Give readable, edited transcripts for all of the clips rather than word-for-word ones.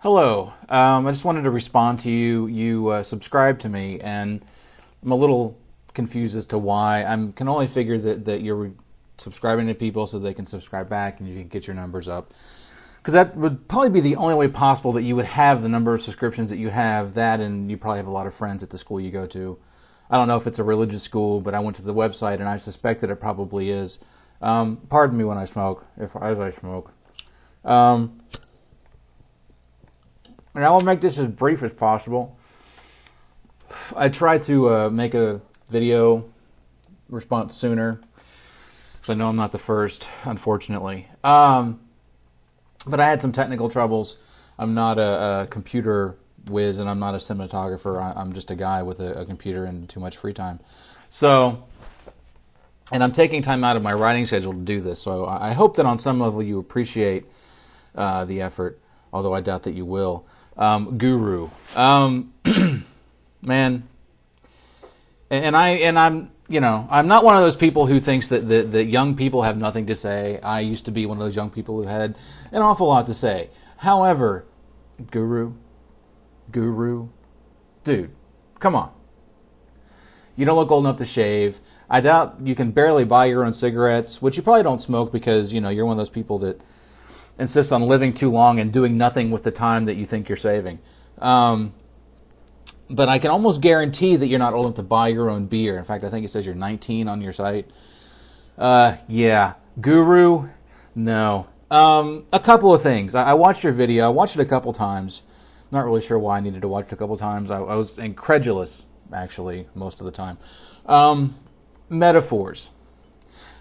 Hello. I just wanted to respond to you. You subscribed to me, and I'm a little confused as to why. I can only figure that you're subscribing to people so they can subscribe back and you can get your numbers up. Because that would probably be the only way possible that you would have the number of subscriptions that you have, that and you probably have a lot of friends at the school you go to. I don't know if it's a religious school, but I went to the website and I suspect that it probably is. Pardon me when I smoke, as I smoke. And I will make this as brief as possible. I tried to make a video response sooner, because I know I'm not the first, unfortunately. But I had some technical troubles. I'm not a computer whiz, and I'm not a cinematographer. I'm just a guy with a computer and too much free time. So, and I'm taking time out of my writing schedule to do this. So I hope that on some level you appreciate the effort, although I doubt that you will. Guru, man, and I'm, I'm not one of those people who thinks that young people have nothing to say. I used to be one of those young people who had an awful lot to say. However, Guru, dude, come on. You don't look old enough to shave. I doubt you can barely buy your own cigarettes, which you probably don't smoke because, you're one of those people that insist on living too long and doing nothing with the time that you think you're saving. But I can almost guarantee that you're not old enough to buy your own beer. In fact, I think it says you're 19 on your site. Yeah. Guru? No. A couple of things. I watched your video. I watched it a couple times. Not really sure why I needed to watch it a couple times. I was incredulous, actually, most of the time. Metaphors.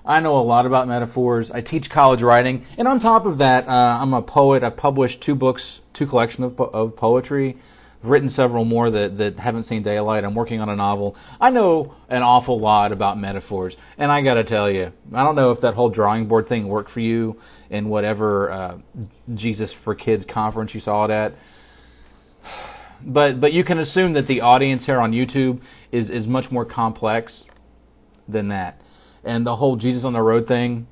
I know a lot about metaphors. I teach college writing, and on top of that, I'm a poet. I've published 2 books, 2 collections of poetry. I've written several more that haven't seen daylight. I'm working on a novel. I know an awful lot about metaphors, and I got to tell you, I don't know if that whole drawing board thing worked for you in whatever Jesus for Kids conference you saw it at. But you can assume that the audience here on YouTube is much more complex than that. And the whole Jesus on the road thing,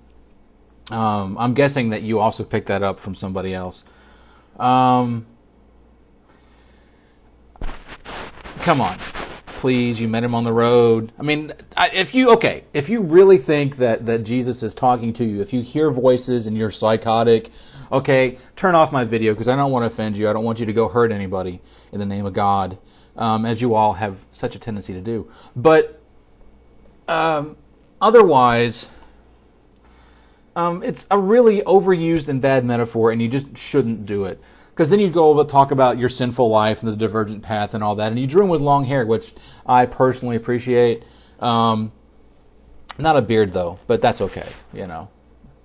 I'm guessing that you also picked that up from somebody else. Come on, please, you met him on the road. I mean, if you really think that Jesus is talking to you, if you hear voices and you're psychotic, okay, turn off my video because I don't want to offend you. I don't want you to go hurt anybody in the name of God, as you all have such a tendency to do. But otherwise, it's a really overused and bad metaphor, and you just shouldn't do it. Because then you go to talk about your sinful life and the divergent path and all that, and you drew him with long hair, which I personally appreciate. Not a beard, though, but that's okay,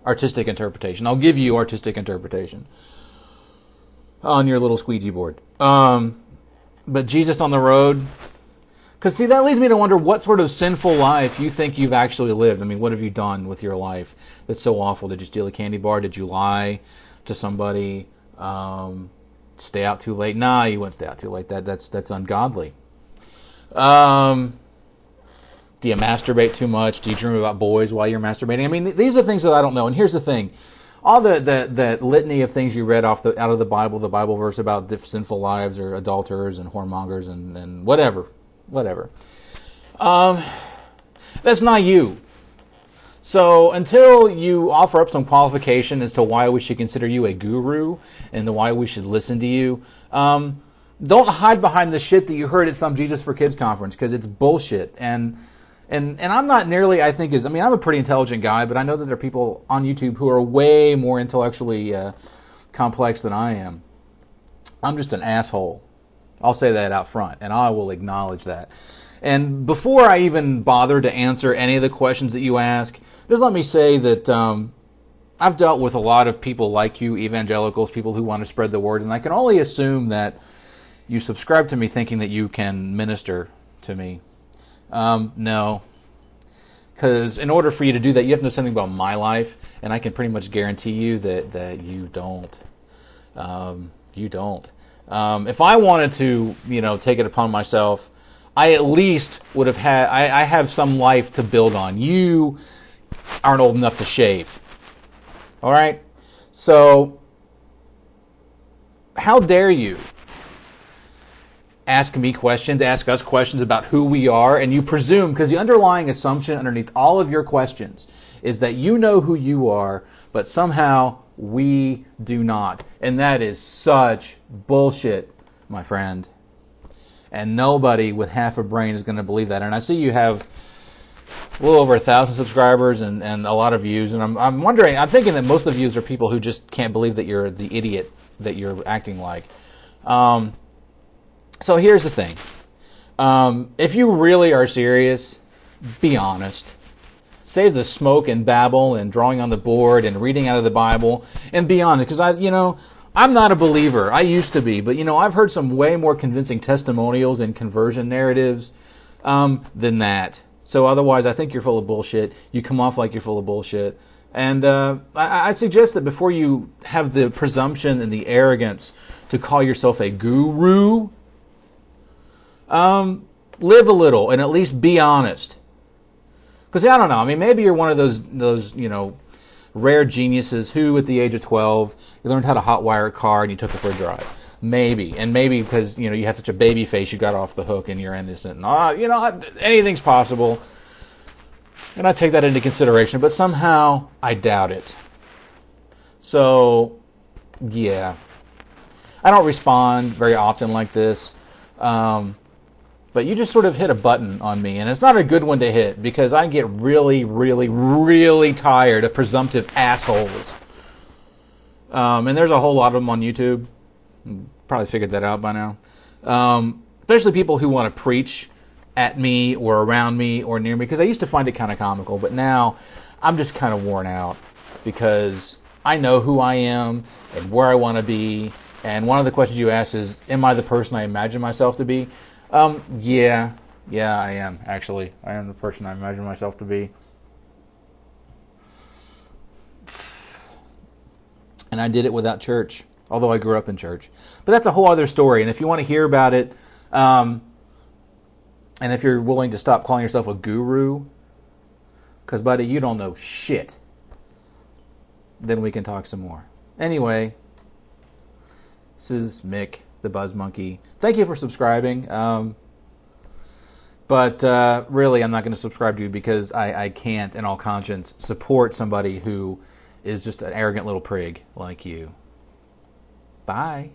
Artistic interpretation. I'll give you artistic interpretation on your little squeegee board. But Jesus on the road... Because, see, that leads me to wonder what sort of sinful life you think you've actually lived. I mean, what have you done with your life that's so awful? Did you steal a candy bar? Did you lie to somebody? Stay out too late? Nah, you wouldn't stay out too late. That's ungodly. Do you masturbate too much? Do you dream about boys while you're masturbating? I mean, these are things that I don't know. And here's the thing. All the litany of things you read out of the Bible verse about sinful lives or adulterers and whoremongers and whatever. That's not you. So until you offer up some qualification as to why we should consider you a guru and why we should listen to you, don't hide behind the shit that you heard at some Jesus for Kids conference, because it's bullshit. And I'm not nearly, I'm a pretty intelligent guy, but I know that there are people on YouTube who are way more intellectually complex than I am. I'm just an asshole. I'll say that out front, and I will acknowledge that. And before I even bother to answer any of the questions that you ask, just let me say that I've dealt with a lot of people like you, evangelicals, people who want to spread the word, and I can only assume that you subscribe to me thinking that you can minister to me. No. Because in order for you to do that, you have to know something about my life, and I can pretty much guarantee you that you don't. You don't. If I wanted to, take it upon myself, I at least would have had, I have some life to build on. You aren't old enough to shave. All right? So, how dare you ask me questions, ask us questions about who we are, and you presume, because the underlying assumption underneath all of your questions is that you know who you are, but somehow we do not. And that is such bullshit, my friend. And nobody with half a brain is going to believe that. And I see you have a little over 1,000 subscribers and a lot of views. And I'm wondering, I'm thinking that most of the views are people who just can't believe that you're the idiot that you're acting like. So here's the thing. If you really are serious, be honest. Save the smoke and babble and drawing on the board and reading out of the Bible, and be honest. Because I'm not a believer. I used to be, but I've heard some way more convincing testimonials and conversion narratives than that. So otherwise, I think you're full of bullshit. You come off like you're full of bullshit. And I suggest that before you have the presumption and the arrogance to call yourself a guru, live a little and at least be honest. Because I don't know. I mean, maybe you're one of those rare geniuses who, at the age of 12, you learned how to hotwire a car and you took it for a drive. Maybe. And maybe because you had such a baby face, you got off the hook and you're innocent. And anything's possible. And I take that into consideration, but somehow I doubt it. So, yeah. I don't respond very often like this. But you just sort of hit a button on me, and it's not a good one to hit because I get really, really, really tired of presumptive assholes. And there's a whole lot of them on YouTube. Probably figured that out by now. Especially people who want to preach at me or around me or near me, because I used to find it kind of comical, but now I'm just kind of worn out because I know who I am and where I want to be. And one of the questions you asked is, am I the person I imagine myself to be? Yeah, I am, actually. I am the person I imagine myself to be. And I did it without church, although I grew up in church. But that's a whole other story, and if you want to hear about it, and if you're willing to stop calling yourself a guru, because, buddy, you don't know shit, then we can talk some more. Anyway, this is Mick, the Buzz Monkey. Thank you for subscribing. But really, I'm not going to subscribe to you because I can't, in all conscience, support somebody who is just an arrogant little prig like you. Bye.